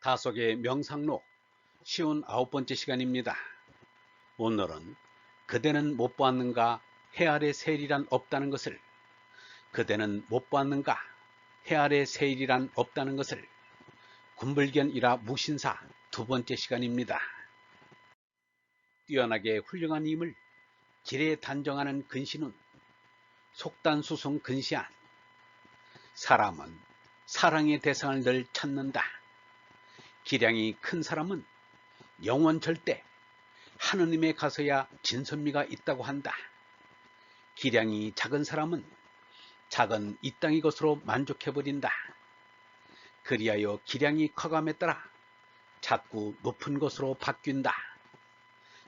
다속의 명상록 쉬운 9번째 시간입니다. 오늘은 그대는 못 보았는가 해 아래 세일이란 없다는 것을, 그대는 못 보았는가 해 아래 세일이란 없다는 것을, 군불견이라 무신사 2번째 시간입니다. 뛰어나게 훌륭한 힘을 길에 단정하는 근신은 속단수승 근시안. 사람은 사랑의 대상을 늘 찾는다. 기량이 큰 사람은 영원 절대 하느님에 가서야 진선미가 있다고 한다. 기량이 작은 사람은 작은 이 땅의 것으로 만족해버린다. 그리하여 기량이 커감에 따라 자꾸 높은 것으로 바뀐다.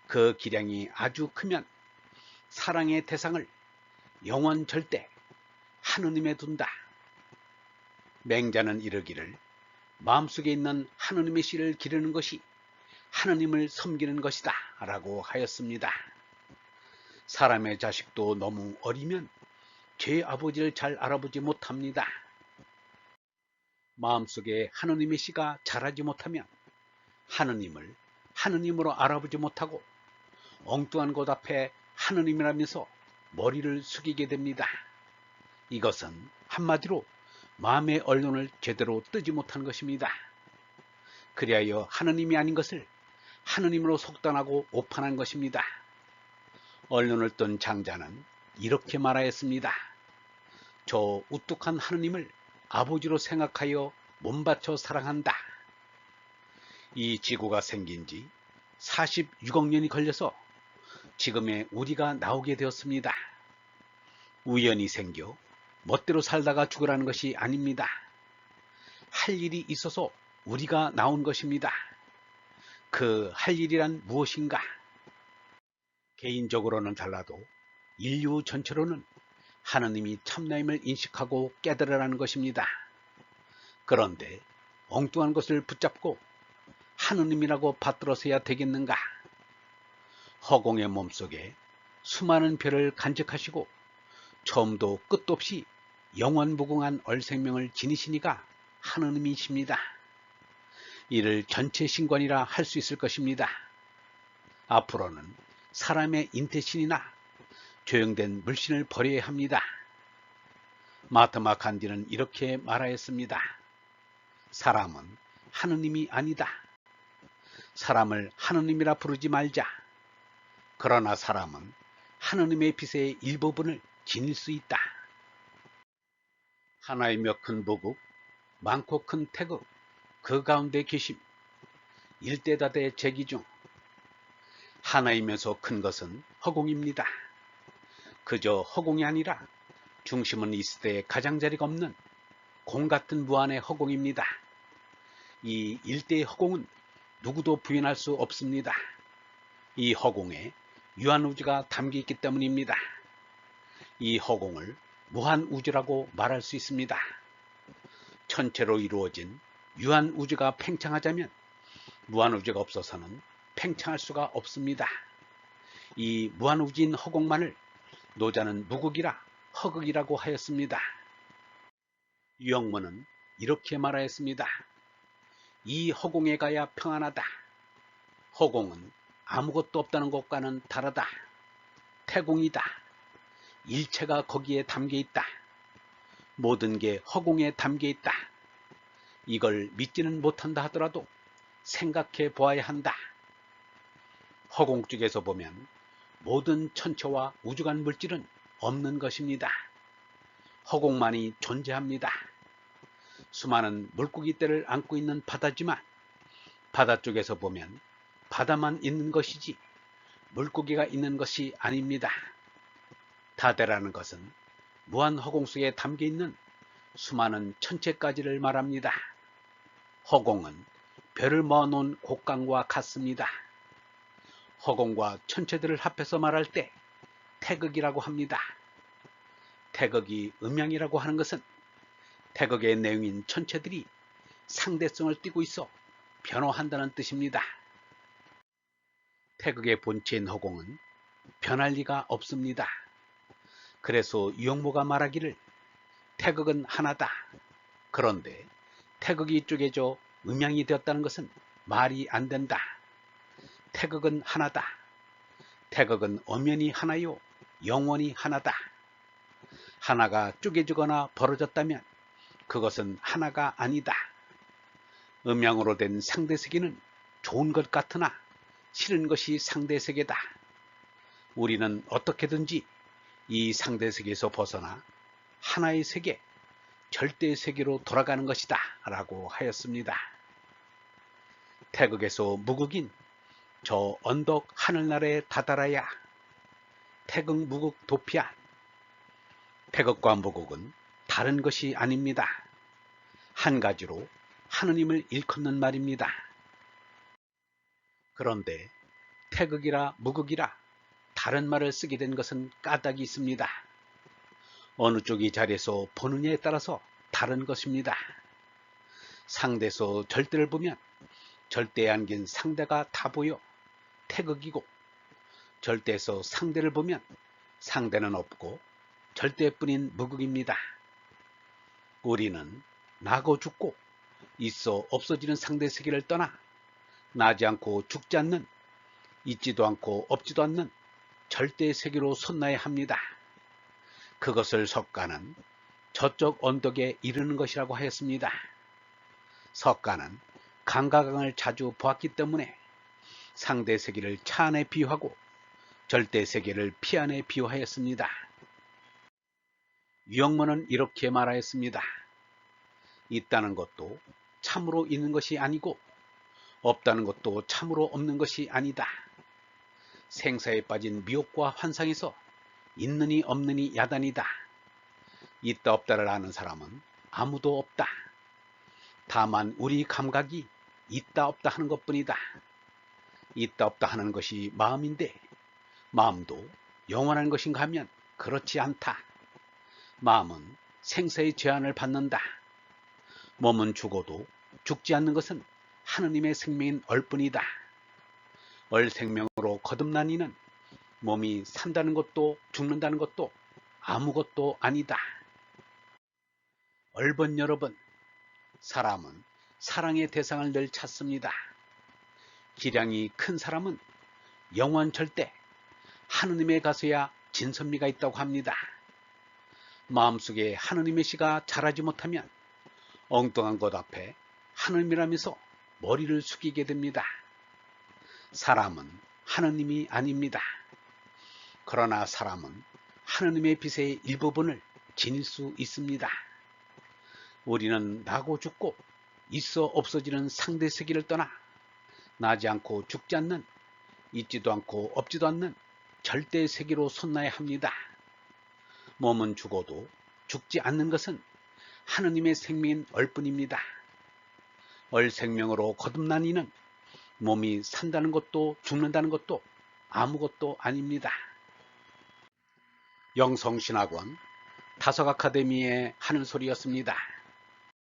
그 기량이 아주 크면 사랑의 대상을 영원 절대 하느님에 둔다. 맹자는 이르기를 마음속에 있는 하느님의 씨를 기르는 것이 하느님을 섬기는 것이다 라고 하였습니다. 사람의 자식도 너무 어리면 죄 아버지를 잘 알아보지 못합니다. 마음속에 하느님의 씨가 자라지 못하면 하느님을 하느님으로 알아보지 못하고 엉뚱한 곳 앞에 하느님이라면서 머리를 숙이게 됩니다. 이것은 한마디로 마음의 언론을 제대로 뜨지 못한 것입니다. 그리하여 하느님이 아닌 것을 하느님으로 속단하고 오판한 것입니다. 언론을 뜬 장자는 이렇게 말하였습니다. 저 우뚝한 하느님을 아버지로 생각하여 몸바쳐 사랑한다. 이 지구가 생긴 지 46억 년이 걸려서 지금의 우리가 나오게 되었습니다. 우연히 생겨 멋대로 살다가 죽으라는 것이 아닙니다. 할 일이 있어서 우리가 나온 것입니다. 그 할 일이란 무엇인가? 개인적으로는 달라도 인류 전체로는 하느님이 참나임을 인식하고 깨달으라는 것입니다. 그런데 엉뚱한 것을 붙잡고 하느님이라고 받들어서야 되겠는가? 허공의 몸속에 수많은 별을 간직하시고 처음도 끝도 없이 영원무궁한 얼생명을 지니시니가 하느님이십니다. 이를 전체 신관이라 할 수 있을 것입니다. 앞으로는 사람의 인태신이나 조형된 물신을 버려야 합니다. 마하트마 간디는 이렇게 말하였습니다. 사람은 하느님이 아니다. 사람을 하느님이라 부르지 말자. 그러나 사람은 하느님의 빛의 일부분을 지닐 수 있다. 하나이며 큰 보국, 많고 큰 태극, 그 가운데 계심, 일대다대 제기중. 하나이면서 큰 것은 허공입니다. 그저 허공이 아니라 중심은 있을 때 가장자리가 없는 공 같은 무한의 허공입니다. 이 일대의 허공은 누구도 부인할 수 없습니다. 이 허공에 유한우주가 담겨 있기 때문입니다. 이 허공을 무한우주라고 말할 수 있습니다. 천체로 이루어진 유한우주가 팽창하자면 무한우주가 없어서는 팽창할 수가 없습니다. 이 무한우주인 허공만을 노자는 무극이라 허극이라고 하였습니다. 유영문은 이렇게 말하였습니다. 이 허공에 가야 평안하다. 허공은 아무것도 없다는 것과는 다르다. 태공이다. 일체가 거기에 담겨 있다. 모든 게 허공에 담겨 있다. 이걸 믿지는 못한다 하더라도 생각해 보아야 한다. 허공 쪽에서 보면 모든 천체와 우주간 물질은 없는 것입니다. 허공만이 존재합니다. 수많은 물고기 떼를 안고 있는 바다지만 바다 쪽에서 보면 바다만 있는 것이지 물고기가 있는 것이 아닙니다. 다대라는 것은 무한 허공 속에 담겨 있는 수많은 천체까지를 말합니다. 허공은 별을 모아놓은 곡강과 같습니다. 허공과 천체들을 합해서 말할 때 태극이라고 합니다. 태극이 음양이라고 하는 것은 태극의 내용인 천체들이 상대성을 띠고 있어 변화한다는 뜻입니다. 태극의 본체인 허공은 변할 리가 없습니다. 그래서 유영모가 말하기를 태극은 하나다. 그런데 태극이 쪼개져 음양이 되었다는 것은 말이 안 된다. 태극은 하나다. 태극은 엄연히 하나요, 영원히 하나다. 하나가 쪼개지거나 벌어졌다면 그것은 하나가 아니다. 음양으로 된 상대세계는 좋은 것 같으나 싫은 것이 상대세계다. 우리는 어떻게든지 이 상대세계에서 벗어나 하나의 세계, 절대세계로 돌아가는 것이다 라고 하였습니다. 태극에서 무극인 저 언덕 하늘나라에 다다라야. 태극 무극 도피아. 태극과 무극은 다른 것이 아닙니다. 한 가지로 하느님을 일컫는 말입니다. 그런데 태극이라 무극이라 다른 말을 쓰게 된 것은 까닭이 있습니다. 어느 쪽이 자리에서 보느냐에 따라서 다른 것입니다. 상대에서 절대를 보면 절대에 안긴 상대가 다 보여 태극이고, 절대에서 상대를 보면 상대는 없고 절대뿐인 무극입니다. 우리는 나고 죽고 있어 없어지는 상대 세계를 떠나 나지 않고 죽지 않는, 있지도 않고 없지도 않는 절대 세계로 솟나야 합니다. 그것을 석가는 저쪽 언덕에 이르는 것이라고 하였습니다. 석가는 강가강을 자주 보았기 때문에 상대 세계를 차 안에 비유하고 절대 세계를 피 안에 비유하였습니다. 유영문은 이렇게 말하였습니다. 있다는 것도 참으로 있는 것이 아니고 없다는 것도 참으로 없는 것이 아니다. 생사에 빠진 미혹과 환상에서 있느니 없느니 야단이다. 있다 없다를 아는 사람은 아무도 없다. 다만 우리 감각이 있다 없다 하는 것뿐이다. 있다 없다 하는 것이 마음인데 마음도 영원한 것인가 하면 그렇지 않다. 마음은 생사의 제한을 받는다. 몸은 죽어도 죽지 않는 것은 하느님의 생명인 얼뿐이다. 얼생명으로 거듭난 이는 몸이 산다는 것도 죽는다는 것도 아무것도 아니다. 얼번 여러분, 사람은 사랑의 대상을 늘 찾습니다. 기량이 큰 사람은 영원 절대 하느님에 가서야 진선미가 있다고 합니다. 마음속에 하느님의 시가 자라지 못하면 엉뚱한 것 앞에 하느님이라면서 머리를 숙이게 됩니다. 사람은 하느님이 아닙니다. 그러나 사람은 하느님의 빛의 일부분을 지닐 수 있습니다. 우리는 나고 죽고 있어 없어지는 상대 세계를 떠나 나지 않고 죽지 않는, 있지도 않고 없지도 않는 절대 세계로 솟나야 합니다. 몸은 죽어도 죽지 않는 것은 하느님의 생명인 얼뿐입니다. 얼생명으로 거듭난 이는 몸이 산다는 것도 죽는다는 것도 아무것도 아닙니다. 영성신학원 다석아카데미의 하늘소리였습니다.